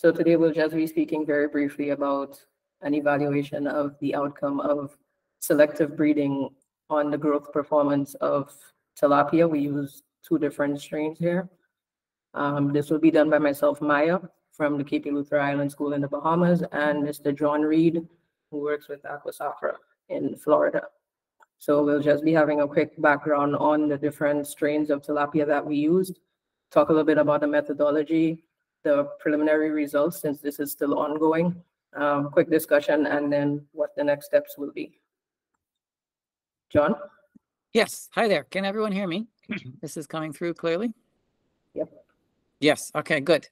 So today we'll just be speaking very briefly about an evaluation of the outcome of selective breeding on the growth performance of tilapia. We use 2 different strains here. This will be done by myself, Maya, from the Cape Eleuthera Island School in the Bahamas, and Mr. John Reid, who works with Aquaculture in Florida. So we'll just be having a quick background on the different strains of tilapia that we used, talk a little bit about the methodology, the preliminary results, since this is still ongoing, quick discussion, and then what the next steps will be. John? Yes. Hi there. Can everyone hear me? This is coming through clearly? Yep. Yes. Okay, good.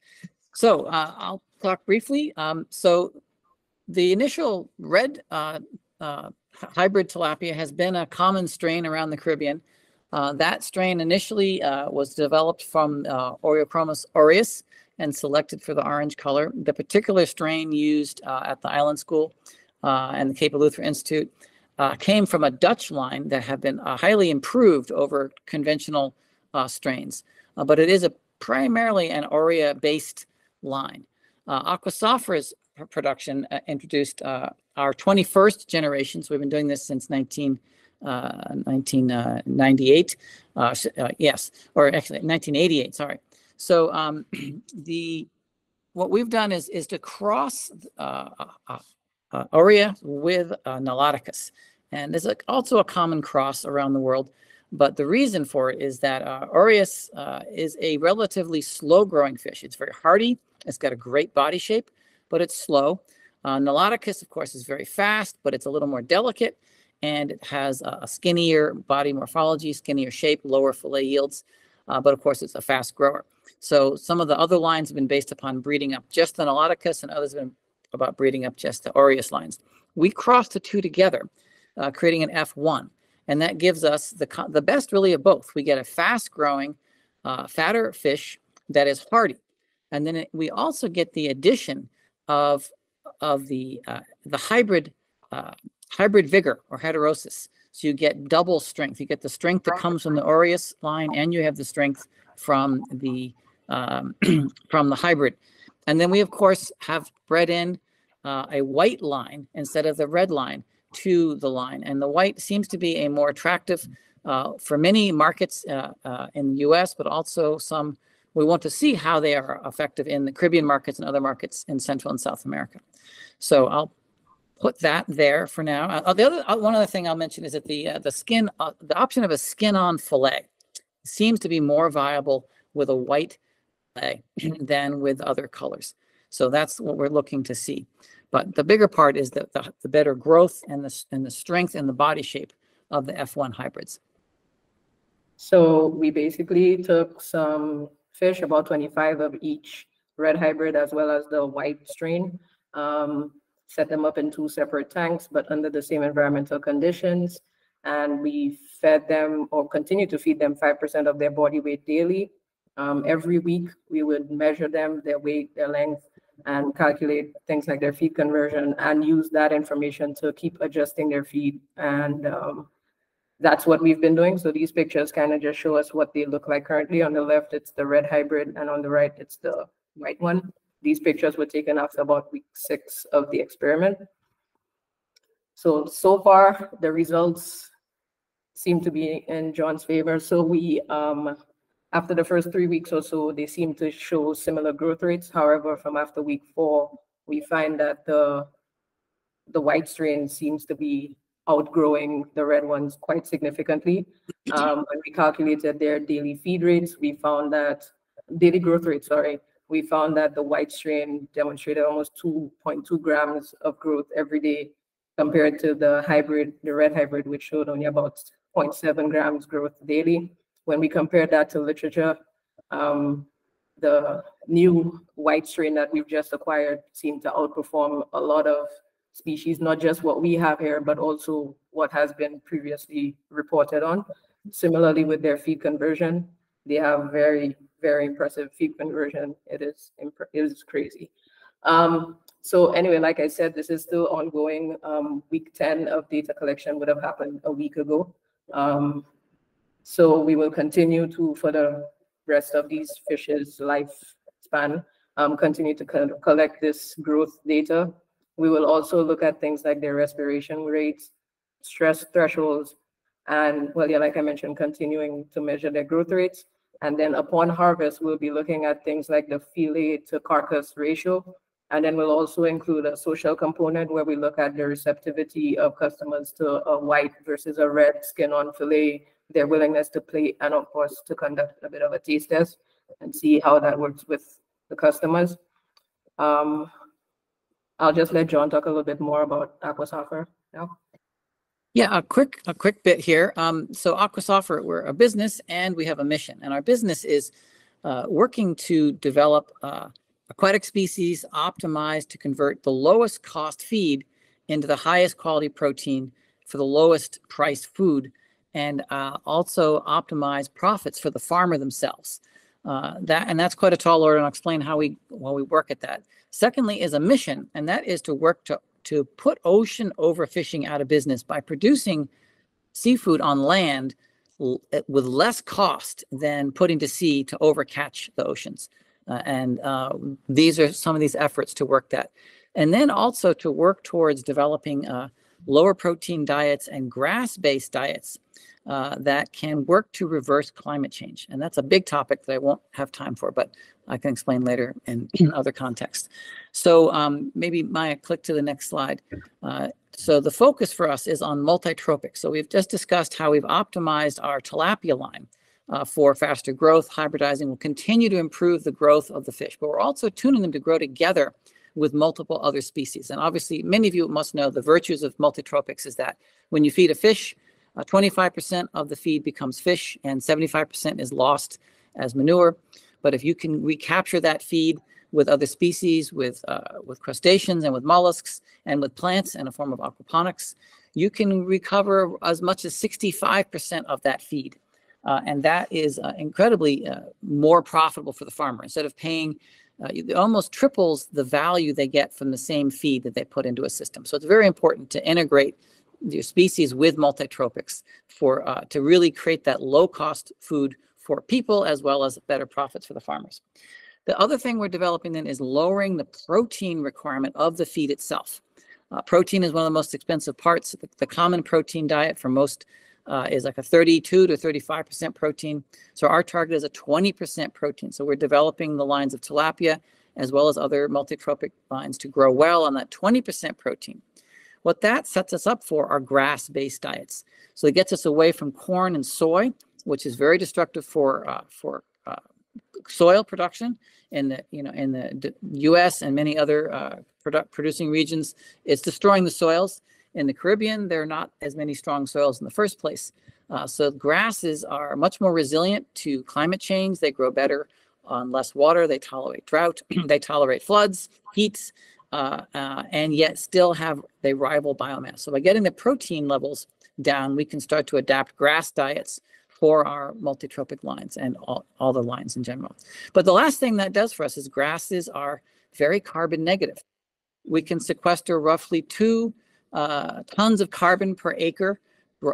So I'll talk briefly. So the initial red hybrid tilapia has been a common strain around the Caribbean. That strain initially was developed from Oreochromis aureus and selected for the orange color. The particular strain used at the Island School and the Cape Eleuthera Institute came from a Dutch line that have been highly improved over conventional strains, but it is primarily an Aurea-based line. Aquaculture's production introduced our 21st generation, so we've been doing this since 1998. Yes, or actually 1988, sorry. So what we've done is to cross Aurea with Niloticus. And there's also a common cross around the world. But the reason for it is that Aureus is a relatively slow-growing fish. It's very hardy. It's got a great body shape, but it's slow. Niloticus, of course, is very fast, but it's a little more delicate. And it has a skinnier body morphology, skinnier shape, lower fillet yields. But, of course, it's a fast grower. So some of the other lines have been based upon breeding up just the Niloticus, and others have been about breeding up just the Aureus lines. We crossed the 2 together, creating an F1. And that gives us the best, really, of both. We get a fast-growing, fatter fish that is hardy. And then we also get the addition of the hybrid vigor or heterosis. So you get double strength. You get the strength that comes from the Aureus line, and you have the strength from the hybrid. And then we, of course, have bred in a white line instead of the red line to the line. And the white seems to be a more attractive for many markets in the US, but also some, we want to see how they are effective in the Caribbean markets and other markets in Central and South America. So I'll put that there for now. One other thing I'll mention is that the option of a skin-on fillet seems to be more viable with a white fillet than with other colors. So that's what we're looking to see. But the bigger part is the better growth and the strength and the body shape of the F1 hybrids. So we basically took some fish, about 25 of each red hybrid as well as the white strain, set them up in 2 separate tanks, but under the same environmental conditions. And we fed them, or continue to feed them, 5% of their body weight daily. Every week, we would measure them, their weight, their length, and calculate things like their feed conversion, and use that information to keep adjusting their feed. And that's what we've been doing. So these pictures kind of just show us what they look like currently. On the left, it's the red hybrid, and on the right, it's the white one. These pictures were taken after about week 6 of the experiment. So far, the results seem to be in John's favor. So we, after the first 3 weeks or so, they seem to show similar growth rates. However, from after week 4, we find that the white strain seems to be outgrowing the red ones quite significantly. When we calculated their daily feed rates, we found that, daily growth rates, sorry, we found that the white strain demonstrated almost 2.2 grams of growth every day compared to the hybrid, the red hybrid, which showed only about 0.7 grams growth daily. When we compared that to literature, the new white strain that we've just acquired seemed to outperform a lot of species, not just what we have here, but also what has been previously reported on. Similarly, with their feed conversion, they have very, very impressive feed conversion. It is crazy. So anyway, like I said, this is still ongoing. Week 10 of data collection would have happened a week ago. So we will continue to, for the rest of these fishes' lifespan, continue to kind of collect this growth data. We will also look at things like their respiration rates, stress thresholds, and, well, yeah, like I mentioned, continuing to measure their growth rates. And then upon harvest, we'll be looking at things like the fillet to carcass ratio. And then we'll also include a social component where we look at the receptivity of customers to a white versus a red skin on fillet, their willingness to plate, and of course, to conduct a bit of a taste test and see how that works with the customers. I'll just let John talk a little bit more about Aquaculture now. Yeah, a quick bit here. So Aquaculture, we're a business and we have a mission. And our business is working to develop aquatic species optimized to convert the lowest cost feed into the highest quality protein for the lowest priced food, and also optimize profits for the farmer themselves. That's quite a tall order, and I'll explain how we work at that. Secondly is a mission, and that is to work to put ocean overfishing out of business by producing seafood on land with less cost than putting to sea to overcatch the oceans. These are some of these efforts to work that. And then also to work towards developing lower protein diets and grass-based diets that can work to reverse climate change. And that's a big topic that I won't have time for, but I can explain later in other contexts. So maybe Maya, click to the next slide. So the focus for us is on multitropic. So we've just discussed how we've optimized our tilapia line for faster growth. Hybridizing will continue to improve the growth of the fish, but we're also tuning them to grow together with multiple other species. And obviously, many of you must know the virtues of multitropics is that when you feed a fish, 25% of the feed becomes fish and 75% is lost as manure. But if you can recapture that feed with other species, with crustaceans and with mollusks and with plants in a form of aquaponics, you can recover as much as 65% of that feed. And that is incredibly more profitable for the farmer. Instead of paying, it almost triples the value they get from the same feed that they put into a system. So it's very important to integrate your species with multitropics to really create that low-cost food for people as well as better profits for the farmers. The other thing we're developing then is lowering the protein requirement of the feed itself. Protein is one of the most expensive parts. The common protein diet for most is like a 32 to 35% protein. So our target is a 20% protein. So we're developing the lines of tilapia as well as other multitropic lines to grow well on that 20% protein. What that sets us up for are grass-based diets. So it gets us away from corn and soy, which is very destructive for soil production in the U.S. and many other producing regions. It's destroying the soils. In the Caribbean, there are not as many strong soils in the first place. So grasses are much more resilient to climate change. They grow better on less water. They tolerate drought. They tolerate floods, heats, and yet still they rival biomass. So by getting the protein levels down, we can start to adapt grass diets for our multitropic lines and all the lines in general. But the last thing that does for us is grasses are very carbon negative. We can sequester roughly 2 tons of carbon per acre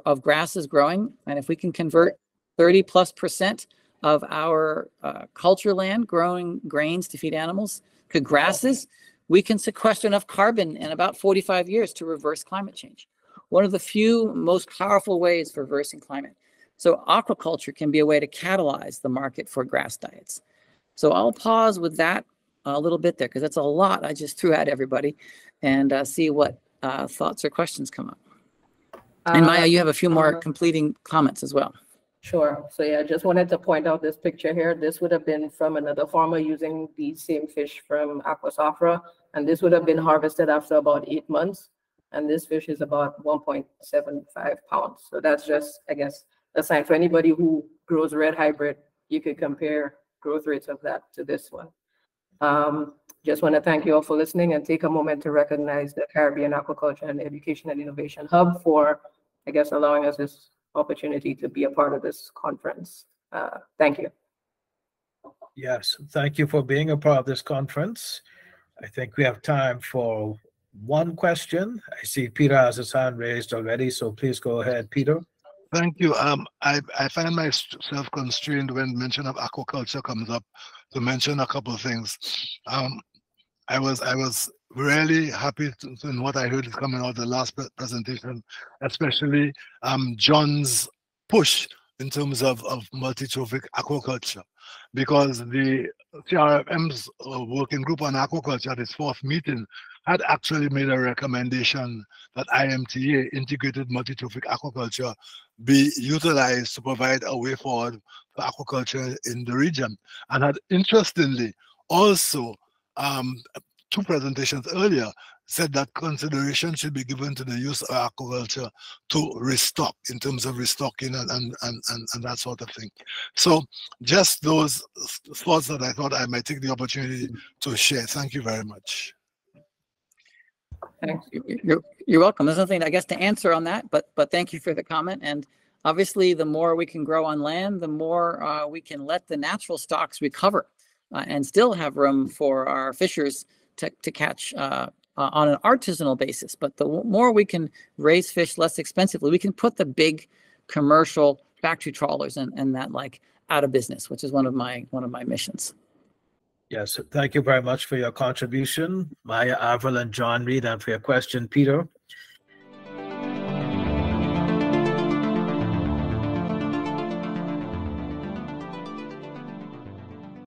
of grasses growing. And if we can convert 30+% of our culture land growing grains to feed animals to grasses, we can sequester enough carbon in about 45 years to reverse climate change. One of the few most powerful ways for reversing climate. So aquaculture can be a way to catalyze the market for grass diets. So I'll pause with that a little bit there because that's a lot I just threw at everybody, and see what thoughts or questions come up. And Maya, you have a few more completing comments as well. Sure. So yeah, I just wanted to point out this picture here. This would have been from another farmer using these same fish from Aquaculture, and this would have been harvested after about 8 months. And this fish is about 1.75 pounds. So that's just, I guess, a sign for anybody who grows red hybrid. You could compare growth rates of that to this one. Just want to thank you all for listening and take a moment to recognize the Caribbean Aquaculture and Education and Innovation Hub for, I guess, allowing us this opportunity to be a part of this conference. Thank you. Yes, thank you for being a part of this conference. I think we have time for one question. I see Peter has his hand raised already, so please go ahead, Peter. Thank you. I find myself constrained when mention of aquaculture comes up to mention a couple of things. I was really happy in what I heard coming out of the last presentation, especially John's push in terms of multi-trophic aquaculture, because the CRFM's working group on aquaculture at its fourth meeting had actually made a recommendation that IMTA, integrated multi-trophic aquaculture, be utilized to provide a way forward for aquaculture in the region, and had interestingly also 2 presentations earlier said that consideration should be given to the use of aquaculture to restock, in terms of restocking and that sort of thing. So just those thoughts that I thought I might take the opportunity to share. Thank you very much. Thanks. You're welcome. There's nothing, I guess, to answer on that, but thank you for the comment. And obviously, the more we can grow on land, the more we can let the natural stocks recover and still have room for our fishers to catch on an artisanal basis. But the more we can raise fish less expensively, we can put the big commercial factory trawlers and that like out of business, which is one of my missions. Yes, thank you very much for your contribution, Maya, Avril, and John Reid, and for your question, Peter.